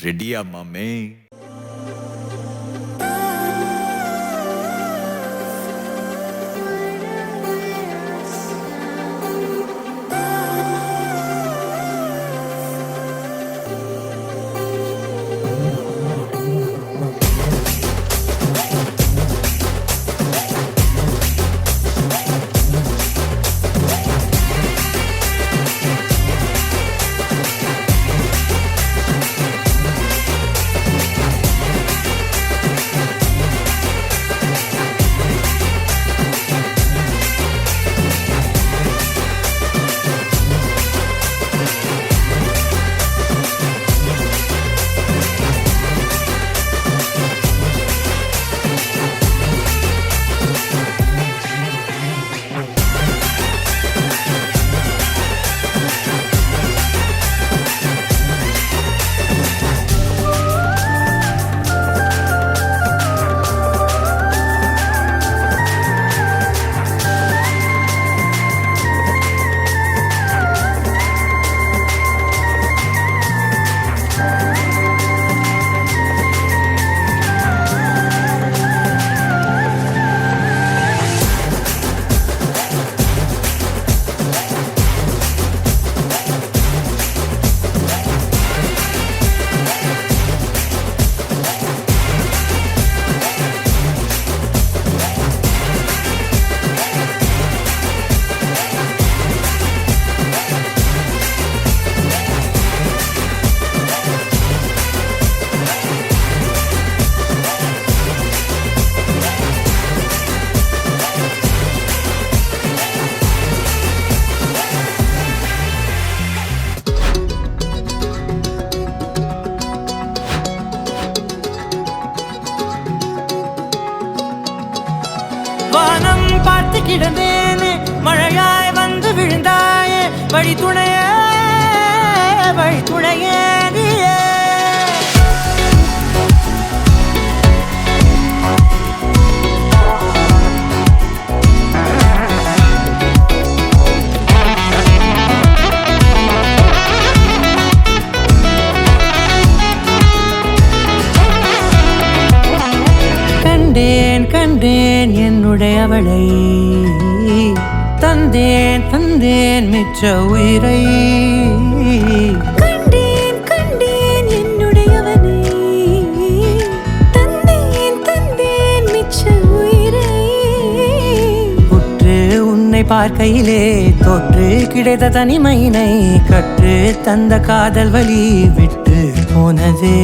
ரெடியா மாமே? வானம் பார்த்து கிடந்தேனே, மழையாய் வந்து விழுந்தாயே, வழி துணையே நீயே. கண்டேன் கண்டேன் என்னுடையவளை, தந்தேன் தந்தேன் மிச்ச உயிரை. கண்டேன் கண்டேன் என்னுடையவனை, தந்தேன் தந்தேன் மிச்ச உயிரை. உற்று உன்னை பார்க்கையிலே தோற்று கிடைத்த தனிமையினை கற்று தந்த காதல் வழி விட்டு போனதே.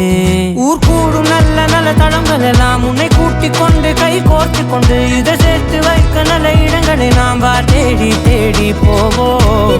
ஊர் கூடும் நல்ல நல்ல தளங்கள் எல்லாம் உன்னை கூட்டிக் கொண்டு கை கோர்த்து கொண்டு இதை சேர்த்து வைக்க நல்ல இடங்களை நாம் வா தேடி தேடி போவோம்.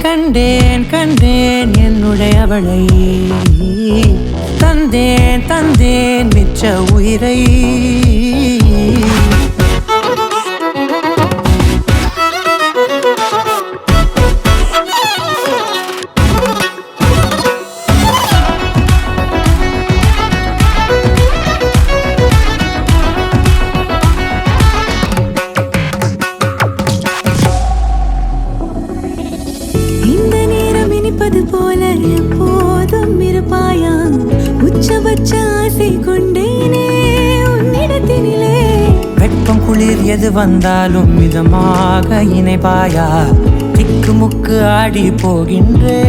கண்டேன் கண்டேன் என்னுடையவளை, தந்தேன் தந்தேன் மிச்ச உயிரை. போல எப்போதும் இருப்பாயா, உச்சபட்ச ஆசை கொண்டேனே உன்னிடத்தினிலே. வெப்பம் குளிர் எது வந்தாலும் மிதமாக இணைப்பாயா, திக்கு முக்கு ஆடி போகின்றே.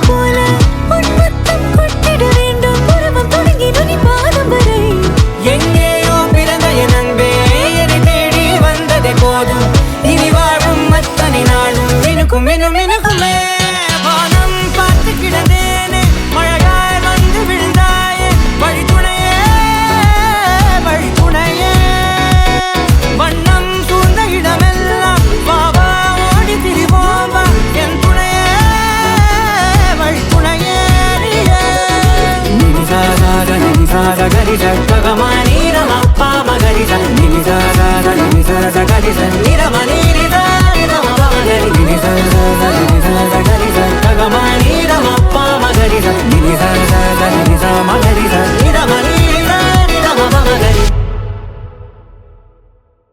போல உன் முத்தம் கொட்டிட வேண்டும், உருவம் தொடங்கி நுனி பாதம் வரை. எங்கேயோ பிறந்த என் அன்பே, என்னை தேடி வந்ததே போதும், இனி வாழும் அத்தனை நாளும் மினுக்கும் மினும் மினுக்குமே. வானம் பார்த்து கிடந்தேனே, மழையாய் வந்து விழுந்தாயே, வழி துணையே வழி துணை. சரி சத்தகமானி